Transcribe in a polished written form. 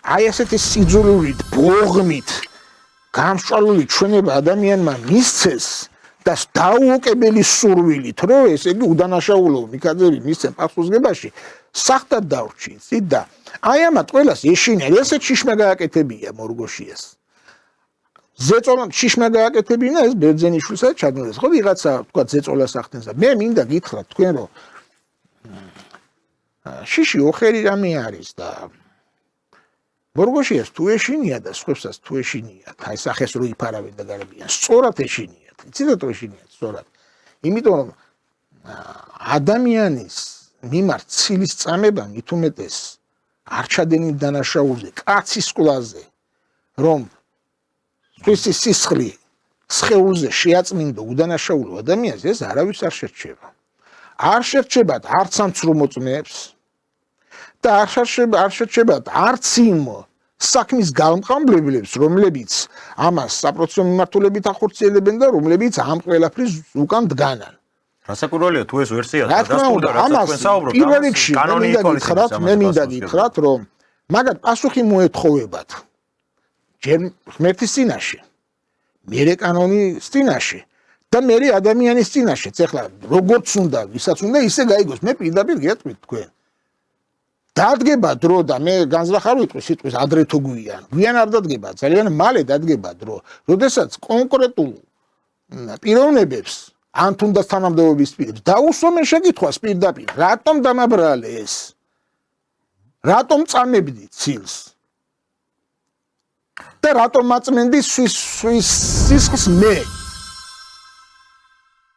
აი ესეთი სიძულვით, ბოღმით გამსჭვალული ჩვენება ადამიანმა მისცეს და დაუოკებელი სურვილით, რომ ესე იგი უდანაშაულო მიკაძები მისცენ პასუხისგებაში, სახტად დავრჩით და აი ამათ ყველას ეშინია, ესეც შიშმა გააკეთებია მორგოში ეს. ზეწოლა შიშმა გააკეთებინა ეს ბერძენიშვილსა და ჩადმოდეს. ხო ვიღაცა თქვა ზეწოლას ახდენს და მე მინდა გითხრათ თქვენ რომ შიში ოხერი რამე არის და მორგოშიას თუ ეშინია და სხვებსაც თუ ეშინიათ, აი სახეს რო იფარავენ და გარებიან, სწორად ეშინიათ. იცით თუ ეშინიათ სწორად. იმიტომ რომ ადამიანის მიმართ ცილის წამება მით უმეტეს არ ჩადენილ დანაშაულზე, კაცის კლაზე, რომ სხვისი სისხლი სხეულზე შეაწმინდო უდანაშაულო ადამიანს, ეს არავის არ შერჩება. არ შერჩებათ არც ამ ცრუმოწმეებს და არ შერჩებათ არც იმ საქმის გამყამებლებს, რომლებიც ამას საპროცესო მიმართულებით ახორციელებენ და რომლებიც ამ ყველაფრის უკან დგანან. რასაკვირველია თუ ეს ვერსია დადასტურდა ამას პირველ რიგში მე მინდა გითხრათ რომ მაგათ პასუხი მოეთხოვებათ ჯერ ღმერთის წინაშე მერე კანონის წინაშე და მერე ადამიანის წინაშეც ეხლა როგორც უნდა ვისაც უნდა ისე გაიგოს მე პირდაპირ გეტყვით თქვენ დადგება დრო და მე განზრახარ ვიტყვი სიტყვის ადრე თუ გვიან არ დადგება ძალიან მალე დადგება დრო როდესაც კონკრეტულ პიროვნებებს ან თუნდაც თანამდებობის პირებს დაუსვამენ შეკითხვას პირდაპირ რატომ დამაბრალე ეს რატომ წამებდი ცილს და რატომ მაწმენდი სისხლს მე